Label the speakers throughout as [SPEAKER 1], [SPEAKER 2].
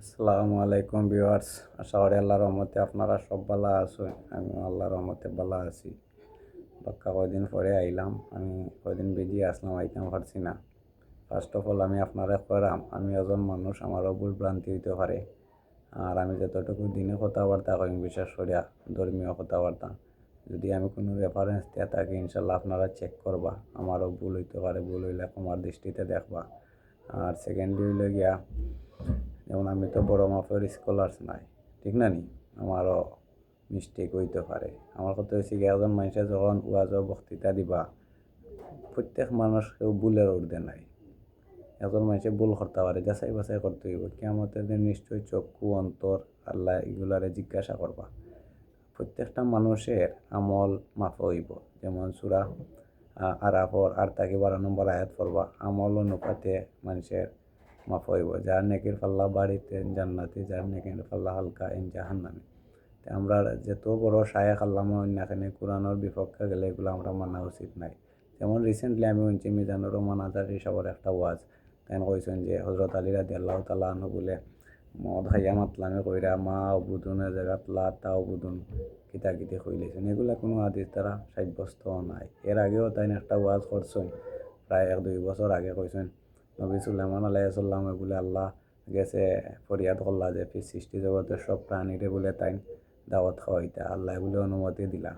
[SPEAKER 1] আসসালামু আলাইকুম ভিউয়ার্স। আশা করি আল্লাহর রহমতে আপনারা সব ভালো আছেন। আমি আল্লাহর রহমতে ভালো আছি। বাক্কা কয়দিন পরে আইলাম। আমি কয়দিন বেজি আসলাম, আইতাম পারছি না। ফার্স্ট অফ অল আমি আপনারা করাম, আমি একজন মানুষ, আমারও ভুল ভ্রান্তি হইতে পারে। আর আমি যতটুকু দিনে কথাবার্তা কইম, বিশেষ করিয়া ধর্মীয় কথাবার্তা, যদি আমি কোনো রেফারেন্স দিয়ে থাকি ইনশাল্লাহ আপনারা চেক করবা। আমারও ভুল হইতে পারে, ভুল হইলে আমার দৃষ্টিতে দেখবা। আর সেকেন্ডলি হইলে গিয়া, যেমন আমি তো বড় মাপের স্কলার্স নাই, ঠিক না নি? আমারও মিস্টেক হইতে পারে। আমার কথা হচ্ছে কি, একজন মানুষে যখন ওয়াজ বক্তৃতা দিবা, প্রত্যেক মানুষ কেউ ভুলের ঊর্ধ্বে নাই। একজন মানুষে ভুল করতে পারে, যাচাই বাছাই করতে হইব। কিয়ামতের দিন নিশ্চয়ই চক্ষু অন্তর আল্লাহ এগুলারে জিজ্ঞাসা করবা। প্রত্যেকটা মানুষের আমল মাফ হইব। যেমন সূরা আরাফর 8 থেকে 12 নম্বর আয়াত পড়বা, আমল অনুপাতে মানুষের মাফ হইব। যার নেকির পাল্লা বাড়িতে জান্নাতি, যার নেকির পাল্লা হালকা জাহান্নামে। আমরা যত বড় শায়েখ আল্লামা অন্যখানে কোরআনের বিপক্ষে গেলে এগুলো আমরা মানা উচিত নাই। যেমন রিসেন্টলি আমি শুনছি মিজানুর রহমান আজারি সাহেবের একটা ওয়াজ, তাই কইছেন যে হজরত আলী রাদিয়াল্লাহু তাআলা আনহু বলে মদ খাইয়া মাতলামি কইরা মা অবুদনের জায়গাত লা তা অবুদন কিতা কিতি কইলেছেন। এগুলা কোনো হাদিস দ্বারা সাব্যস্ত নাই। এর আগেও তাই একটা ওয়াজ করছেন, প্রায় 1-2 বছর আগে কইছেন নবী সুলাইমান আলাইহিস সালামে বলে আল্লাহ গেছে ফরিয়াদ করলা যে সৃষ্টি জগতের সব প্রাণীরে বলে তাই দাওয়াত খাওয়াইতা, আল্লাহ বলে অনুমতি দিলা।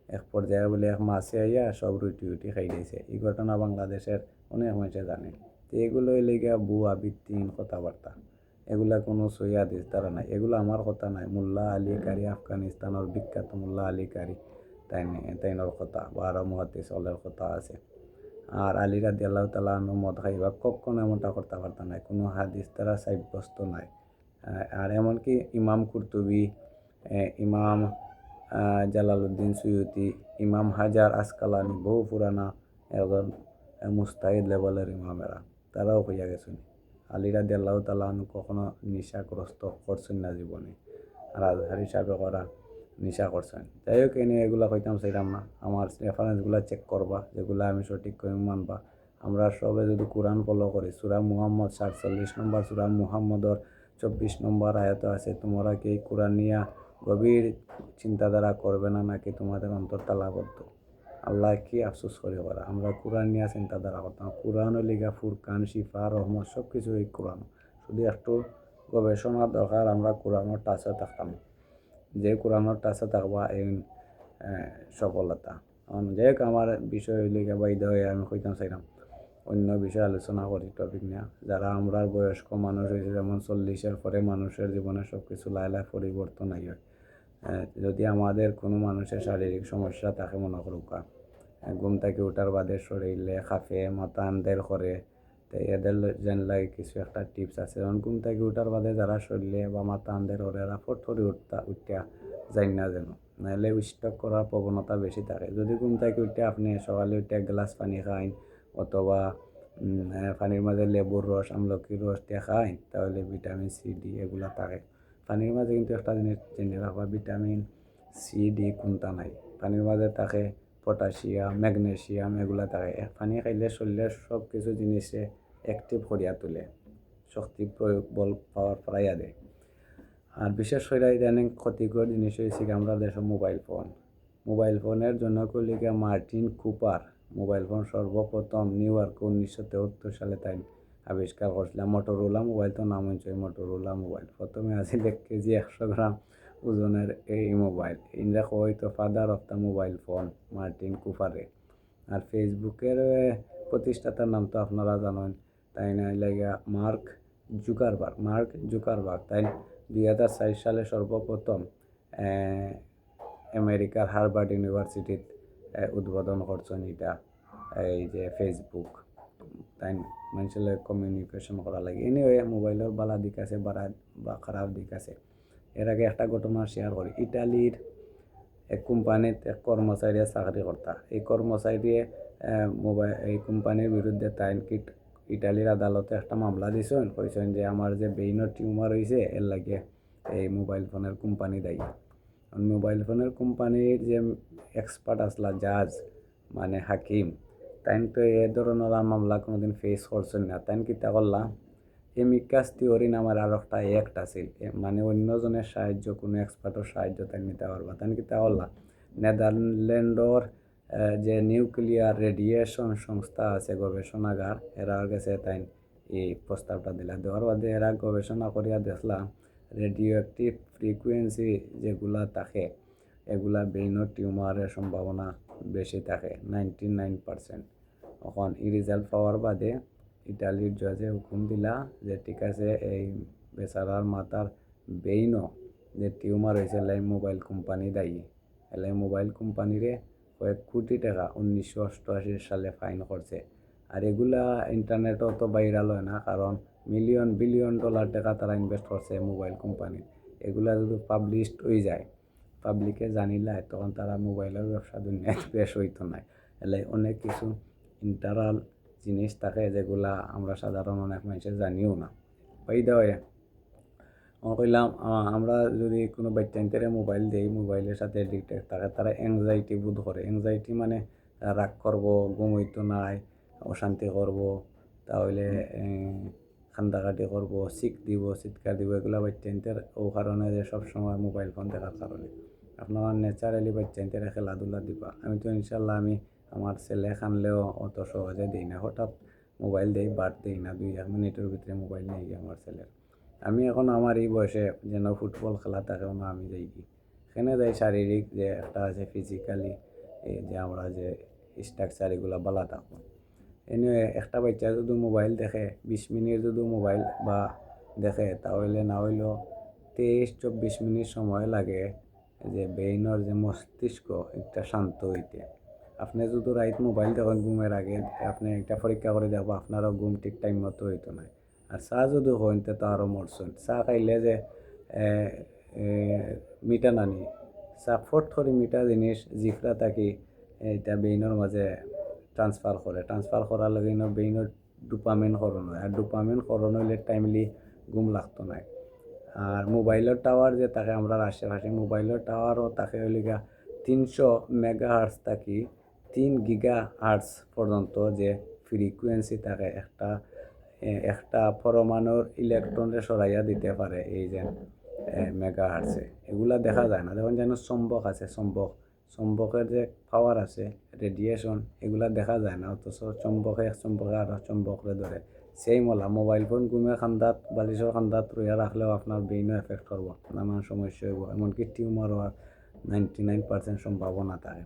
[SPEAKER 1] এক পর্যায়ে বলে এক মাছে আইয়া সব রুটি উটি খাই দিয়েছে। এই ঘটনা বাংলাদেশের অনেক মানুষে জানে। তো এগুলো হইলে গিয়া ভুয়া ভিত্তিহীন কথাবার্তা। এগুলা কোনো সহি হাদিস দ্বারা নাই। এগুলো আমার কথা নাই, মোল্লা আলী কারি, আফগানিস্তানের বিখ্যাত মোল্লা আলী কারি তাইনর কথা বা আরো মুহাদ্দিস হলের কথা আছে। আর আলী রাদিয়াল্লাহু তাআলা আনহু মদ খাইবা কখনো এমনটা করতে পারত নাই, কোনো হাদিস দ্বারা সাব্যস্ত নাই। আর এমনকি ইমাম কুরতুবি, ইমাম জালালউদ্দিন সুয়ুতি, ইমাম হাজার আসকালানি, বহু পুরানা একজন মুস্তাহিদ লেভেলের ইমামেরা, তারাও কইয়া গেছেন আলী রাদিয়াল্লাহু তাআলা আনহু কখনো নেশাগ্রস্ত করছেন না জীবনে। আর আজহার হিসাবে করা নেশা করছেন। যাই হোক, এনে এগুলা কইতাম চাইলাম না। আমার রেফারেন্সগুলো চেক করবা, যেগুলো আমি সঠিক করে মানবা। আমরা সবে যদি কোরআন ফলো করি, সূরা মুহাম্মদ 47 নম্বর সূরা মুহাম্মদর 24 নম্বর আয়াত আছে, তোমরা কি এই কোরআন নিয়া গভীর চিন্তাধারা করবে না, নাকি তোমাদের অন্তর তালাবদ্ধ? আল্লাহ কি আফসোস করে করা, আমরা কোরআন নিয়ে চিন্তাধারা করতাম। কোরআন লিগা ফুরকান, শিফা, রহমত সব কিছু এই কোরআন। শুধু একটু গবেষণার দরকার, আমরা কোরআনের টাচে থাকতাম। যে কোরআনের টাচে থাকবা এই সফলতা। যাই হোক, আমার বিষয় লিগা বাইদা হয়ে আমি কইতাম চাইলাম অন্য বিষয়ে আলোচনা করি টপিক নিয়ে। যারা আমরা বয়স্ক মানুষ হয়েছে, যেমন 40-এর পরে মানুষের জীবনে সব কিছু লাই লাই পরিবর্তন হয়। যদি আমাদের কোনো মানুষের শারীরিক সমস্যা থাকে, মনে করুকা ঘুম থেকে ওঠার বাদে শরীরে খাফে, মাথা আন্দের করে, তো এদের যেন লাগে কিছু একটা টিপস আছে। যেমন ঘুম থেকে ওঠার বাদে যারা শরীরে বা মাথা আন্দের করে, এরা ফটফরি উঠা যাই না যেন, নাহলে স্টক করার প্রবণতা বেশি থাকে। যদি ঘুম থেকে উঠে আপনি সকালে উঠে এক গ্লাস পানি খাইন, অথবা পানির মাঝে লেবুর রস, আমলকির রস দিয়ে খাইন, তাহলে ভিটামিন সি ডি এগুলা থাকে। পানির মাঝে কিন্তু একটা জিনিস জেনে রাখবা, ভিটামিন সি ডি কোনটা নাই। পানির মাঝে থাকে পটাশিয়াম, ম্যাগনেশিয়াম, এগুলা থাকে। পানি খাইলে শরীরের সব কিছু জিনিসে অ্যাক্টিভ করিয়া তোলে, শক্তি প্রয়োগ বল পাওয়ার পাইয়া দেয়। আর বিশেষ করে ইদানিং ক্ষতিকর জিনিস হয়েছে আমরা দেশে মোবাইল ফোন। মোবাইল ফোনের জন্য কলিকা মার্টিন কুপার মোবাইল ফোন সর্বপ্রথম নিউ ইয়র্ক 1973 সালে তাই আবিষ্কার করছিলাম। মোটরোলা মোবাইল, তো নাম হচ্ছে মোটরোলা মোবাইল। প্রথমে আছিল 1 কেজি 100 গ্রাম ওজনের এই মোবাইল। ইন্ডিয়া হয়তো father of the mobile phone Martin কুপারে। আর ফেসবুকের প্রতিষ্ঠাতার নাম তো আপনারা জানেন, তাই না লাগা মার্ক জুকারবার্গ তাই 2004 সালে সর্বপ্রথম আমেরিকার হার্ভার্ড ইউনিভার্সিটির উদ্বোধন করছেন এটা, এই যে ফেসবুক। তাই মানুষের কমিউনিকেশন করা লাগে। এনিওয়ে, মোবাইলের ভালো দিক আছে বা খারাপ দিক আছে। এর আগে একটা ঘটনা শেয়ার করি। ইটালির এক কোম্পানিতে এক কর্মচারী চাকরি করতা। এই কর্মচারীয়ে এই কোম্পানির বিরুদ্ধে তাই ইটালির আদালতে একটা মামলা দিছেন, কইছেন যে আমার যে ব্রেইনের টিউমার হয়েছে, এর লাগে এই মোবাইল ফোনের কোম্পানি দায়ী। মোবাইল ফোনের কোম্পানির যে এক্সপার্ট আসলা, জাজ মানে হাকিম, তাই তো এ ধরনের মামলা কোনোদিন ফেস করছেন না। তাই কিতা করলা, এমিকাস থিওরি নামের আর একটা অ্যাক্ট আছিল, মানে অন্যজনের সাহায্য, কোনো এক্সপার্টের সাহায্য তাই নিতে পারবা। তাই কি তাহলে নেদারল্যান্ডর যে নিউক্লিয়ার রেডিয়েশন সংস্থা আছে, গবেষণাগার, এরা গেছে তাই এই প্রস্তাবটা দিলা। দেওয়ার বাদে এরা গবেষণা করিয়া দেখলাম রেডিও অ্যাক্টিভ ফ্রিকুয়েন্সি যেগুলা থাকে এগুলা ব্রেইনের টিউমারের সম্ভাবনা বেশি থাকে 99%। এখন এই রেজাল্ট পাওয়ার বাদে ইটালির জজে হুকুম দিলা যে ঠিক আছে, এই বেচারার মাথার ব্রেইনও যে টিউমার হয়েছে এলাই মোবাইল কোম্পানি দায়ী। এলাই মোবাইল কোম্পানিরে কয়েক কোটি টাকা 1988 সালে ফাইন করছে। আর এগুলা ইন্টারনেটও তো ভাইরাল হয় না, কারণ মিলিয়ন বিলিয়ন ডলার টাকা তারা ইনভেস্ট করছে মোবাইল কোম্পানি। এগুলা যদি পাবলিশড হয়ে যায়, পাবলিকে জানিলায়, তখন তারা মোবাইলের ব্যবসা দুনিয়ায় বেশ হইতো না। এলাই অনেক কিছু ইন্টারাল জিনিস থাকে যেগুলা আমরা সাধারণ অনেক মানুষের জানিও না। বাই দা ওয়ে, কইলাম আমরা যদি কোনো বাচ্চাইনতে মোবাইল দেই, মোবাইলের সাথে এডিক্টেড থাকে, তারা অ্যাংজাইটি বোধ করে। অ্যাংজাইটি মানে রাগ করব, ঘুম হইতো নাই, অশান্তি করব, তাহলে কান্দাকাটি করব, চিৎকার দিব। এগুলো বাচ্চাইনদের ও কারণে যে সবসময় মোবাইল ফোন দেখার কারণে। আপনারা ন্যাচারালি বাচ্চাইনদের খেলাধুলা দিবা। আমি তো ইনশাল্লাহ আমি আমার ছেলে খানলেও অত সহজে দিই না, হঠাৎ মোবাইল দেই, বাদ দিই না, 2-1 মিনিটের ভিতরে মোবাইল নেই আমার ছেলের। আমি এখন আমার এই বয়সে যেন ফুটবল খেলা থাকে না, আমি যাই কি এখানে যাই, শারীরিক যে একটা আছে ফিজিক্যালি এই যে আমরা যে স্ট্রাকচার এগুলো বালা থাকুন। এনে একটা বাচ্চা যদি মোবাইল দেখে 20 মিনিট যদি মোবাইল বা দেখে, তাহলে না হইলেও 23-24 মিনিট সময় লাগে যে ব্রেইনের যে মস্তিষ্ক একটা শান্ত হইতে। আপনি যদি রাইত মোবাইল দেখেন ঘুমের আগে, আপনি একটা পরীক্ষা করে দেখবো আপনারও ঘুম ঠিক টাইম মতো হইতো না। আর চা যদি হইন তো আরও মরছেন। চা খাইলে যে মিঠা নানি, চা ফট করে মিঠা জিনিস জিফরা থাকি এটা ব্রেইনের মাঝে ট্রান্সফার করার লগে ব্রেইনের ডোপামিন করণ হয়। আর ডোপামিন করণ হইলে টাইমলি ঘুম লাগতো না। আর মোবাইলের টাওয়ার যে থাকে আমরা আশেপাশে, মোবাইলের টাওয়ারও থাকে হইলে 300 মেগাহার্টজ থাকি 3 গিগাহার্টজ পর্যন্ত যে ফ্রিকুয়েন্সি থাকে, একটা পরমাণুর ইলেকট্রনরে সরাইয়া দিতে পারে এই যে মেগাহার্টসে। এগুলা দেখা যায় না। যেমন যেন চম্বক আছে, চম্বকের যে পাওয়ার আছে, রেডিয়েশন, এগুলা দেখা যায় না, অথচ চম্বকে আর চম্বকরে ধরে। সেই মোবাইল ফোন ঘুমে খান্দাত, বালিশের খান্দাত রইয়া রাখলেও আপনার ব্রেইনও এফেক্ট করবো, নানান সমস্যা হইব, এমনকি টিউমার হওয়ার 99% সম্ভাবনা থাকে।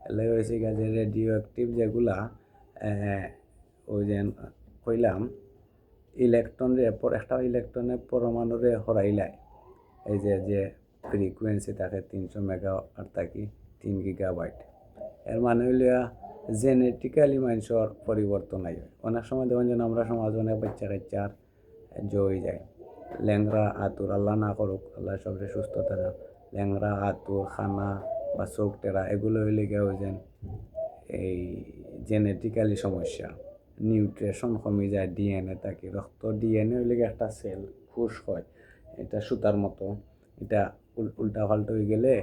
[SPEAKER 1] এলে হয়েছে গিয়ে যে রেডিও অ্যাক্টিভ যেগুলা ওই যে কইলাম ইলেকট্রনরে একটা ইলেকট্রনের পরমাণুরে হরাইলায় এই যে ফ্রিকুয়েন্সি থাকে 300 মেগাওয়াট থাকি 3 গিগাবাইট। এর মানে হইলিয়া জেনেটিক্যালি মানুষের পরিবর্তন হয়। অনেক সময় দেখুন যেন আমরা সমাজ অনেক বাচ্চা কাচ্চার হয়ে যায় ল্যাংরা আতুর, আল্লাহ না করুক, আল্লাহ সবরে সুস্থ থাকে, ল্যাংরা আতুর, খানা বা চোখ টেরা, এগুলো হইলে গিয়ে ওই যেন এই জেনেটিক্যালি সমস্যা। নিউট্রিশন কমে যায় ডিএনএ থাকি, রক্ত ডিএনএ হইলে একটা সেল ফুস হয়, এটা সুতার মতো, এটা উল্টা পাল্টা হয়ে গেলে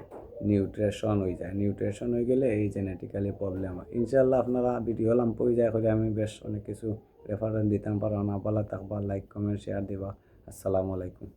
[SPEAKER 1] নিউট্রিশন হয়ে যায়। নিউট্রিশন হয়ে গেলে এই জেনেটিক্যালি প্রবলেম হয়। ইনশাল্লাহ আপনারা ভিডিও লাম্প হয়ে যায় করে আমি বেশ অনেক কিছু রেফারেন্স দিতাম পারো না। ভালো থাকবা, লাইক কমেন্ট শেয়ার দিবা। আসসালামু আলাইকুম।